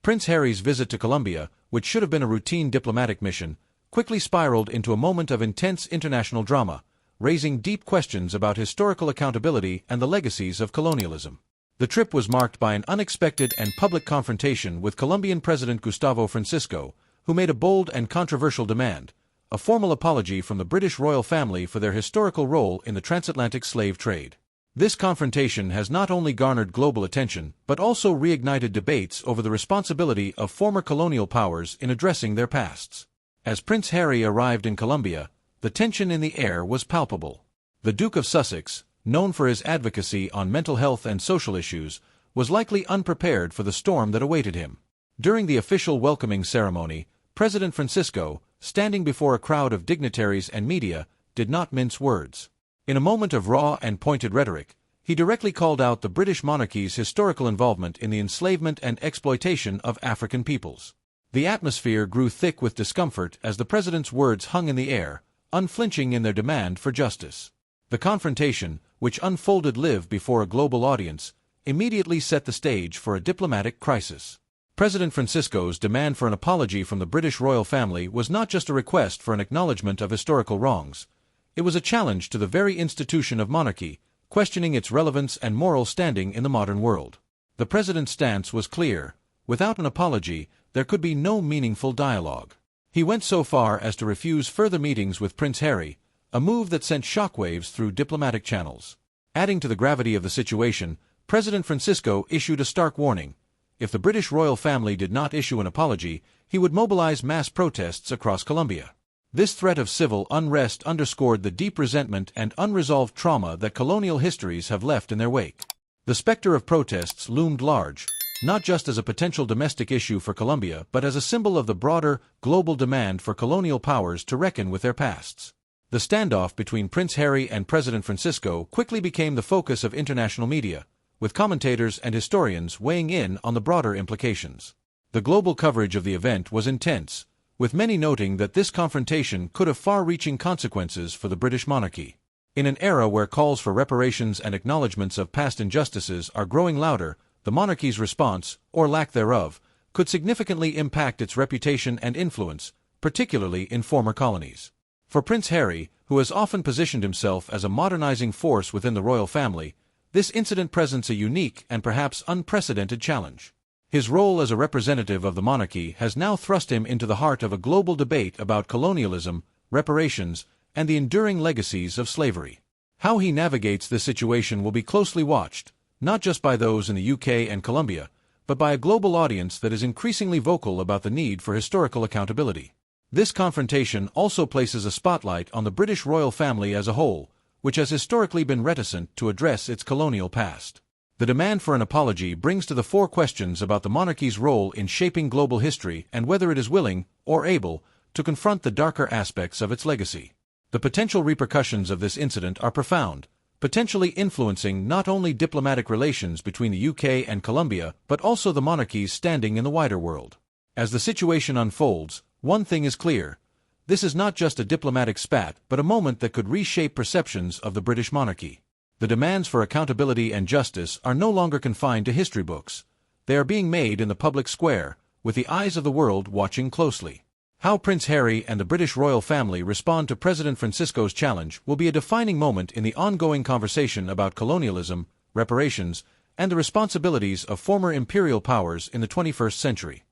Prince Harry's visit to Colombia, which should have been a routine diplomatic mission, quickly spiraled into a moment of intense international drama, raising deep questions about historical accountability and the legacies of colonialism. The trip was marked by an unexpected and public confrontation with Colombian President Gustavo Francisco, who made a bold and controversial demand: a formal apology from the British royal family for their historical role in the transatlantic slave trade. This confrontation has not only garnered global attention, but also reignited debates over the responsibility of former colonial powers in addressing their pasts. As Prince Harry arrived in Colombia, the tension in the air was palpable. The Duke of Sussex, known for his advocacy on mental health and social issues, was likely unprepared for the storm that awaited him. During the official welcoming ceremony, President Francisco, standing before a crowd of dignitaries and media, did not mince words. In a moment of raw and pointed rhetoric, he directly called out the British monarchy's historical involvement in the enslavement and exploitation of African peoples. The atmosphere grew thick with discomfort as the president's words hung in the air, unflinching in their demand for justice. The confrontation, which unfolded live before a global audience, immediately set the stage for a diplomatic crisis. President Francisco's demand for an apology from the British royal family was not just a request for an acknowledgement of historical wrongs. It was a challenge to the very institution of monarchy, questioning its relevance and moral standing in the modern world. The president's stance was clear: without an apology, there could be no meaningful dialogue. He went so far as to refuse further meetings with Prince Harry, a move that sent shockwaves through diplomatic channels. Adding to the gravity of the situation, President Francisco issued a stark warning: if the British royal family did not issue an apology, he would mobilize mass protests across Colombia. This threat of civil unrest underscored the deep resentment and unresolved trauma that colonial histories have left in their wake. The specter of protests loomed large, not just as a potential domestic issue for Colombia but as a symbol of the broader, global demand for colonial powers to reckon with their pasts. The standoff between Prince Harry and President Francisco quickly became the focus of international media, with commentators and historians weighing in on the broader implications. The global coverage of the event was intense, with many noting that this confrontation could have far-reaching consequences for the British monarchy. In an era where calls for reparations and acknowledgments of past injustices are growing louder, the monarchy's response, or lack thereof, could significantly impact its reputation and influence, particularly in former colonies. For Prince Harry, who has often positioned himself as a modernizing force within the royal family, this incident presents a unique and perhaps unprecedented challenge. His role as a representative of the monarchy has now thrust him into the heart of a global debate about colonialism, reparations, and the enduring legacies of slavery. How he navigates this situation will be closely watched, not just by those in the UK and Colombia, but by a global audience that is increasingly vocal about the need for historical accountability. This confrontation also places a spotlight on the British royal family as a whole, which has historically been reticent to address its colonial past. The demand for an apology brings to the fore questions about the monarchy's role in shaping global history and whether it is willing, or able, to confront the darker aspects of its legacy. The potential repercussions of this incident are profound, potentially influencing not only diplomatic relations between the UK and Colombia but also the monarchy's standing in the wider world. As the situation unfolds, one thing is clear: this is not just a diplomatic spat but a moment that could reshape perceptions of the British monarchy. The demands for accountability and justice are no longer confined to history books. They are being made in the public square, with the eyes of the world watching closely. How Prince Harry and the British royal family respond to President Francisco's challenge will be a defining moment in the ongoing conversation about colonialism, reparations, and the responsibilities of former imperial powers in the 21st century.